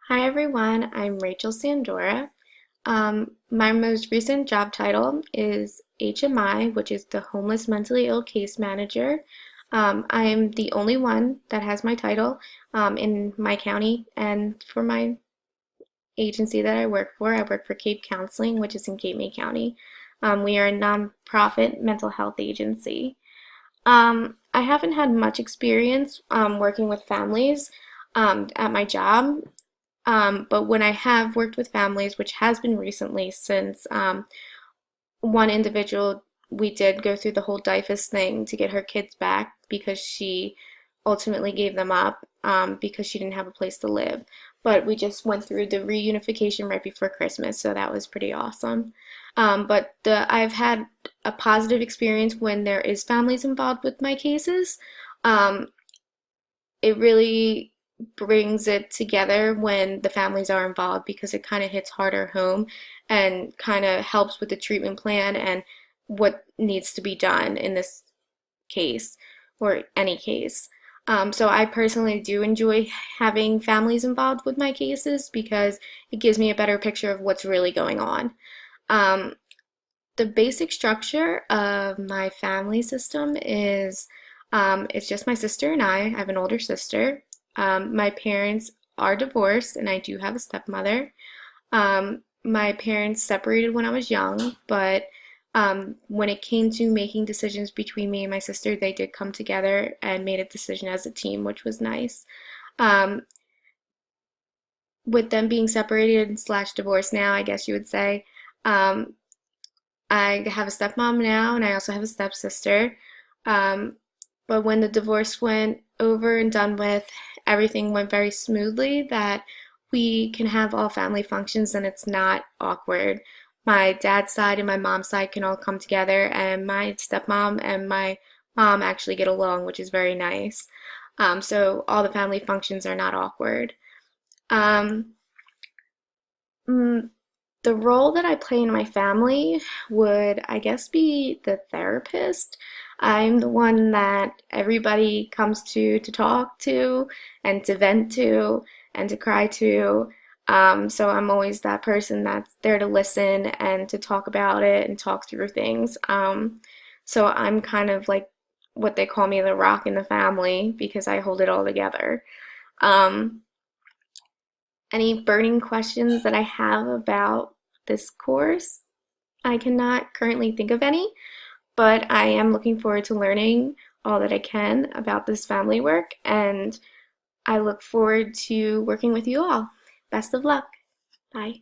Hi everyone, I'm Rachel Sandora. My most recent job title is HMI, which is the Homeless Mentally Ill Case Manager. I am the only one that has my title in my county and for my agency that I work for Cape Counseling, which is in Cape May County. We are a nonprofit mental health agency. I haven't had much experience working with families at my job. But when I have worked with families, which has been recently since one individual, we did go through the whole DIFUS thing to get her kids back because she ultimately gave them up because she didn't have a place to live. But we just went through the reunification right before Christmas, so that was pretty awesome. I've had a positive experience when there is families involved with my cases. Um, it really brings it together when the families are involved because it kind of hits harder home and kind of helps with the treatment plan and what needs to be done in this case or any case. So I personally do enjoy having families involved with my cases because it gives me a better picture of what's really going on. Um, the basic structure of my family system is it's just my sister and I. I have an older sister. My parents are divorced, and I do have a stepmother. My parents separated when I was young, but when it came to making decisions between me and my sister, they did come together and made a decision as a team, which was nice. Um, with them being separated slash divorced now, I guess you would say, um, I have a stepmom now, and I also have a stepsister. Um, but when the divorce went over and done with, everything went very smoothly that we can have all family functions and it's not awkward. My dad's side and my mom's side can all come together, and my stepmom and my mom actually get along, which is very nice. So all the family functions are not awkward. Um, mm, the role that I play in my family would, I guess, be the therapist. I'm the one that everybody comes to talk to and to vent to and to cry to. So I'm always that person that's there to listen and to talk about it and talk through things. So I'm kind of like what they call me the rock in the family because I hold it all together. Um, any burning questions that I have about this course? I cannot currently think of any, but I am looking forward to learning all that I can about this family work, and I look forward to working with you all. Best of luck. Bye.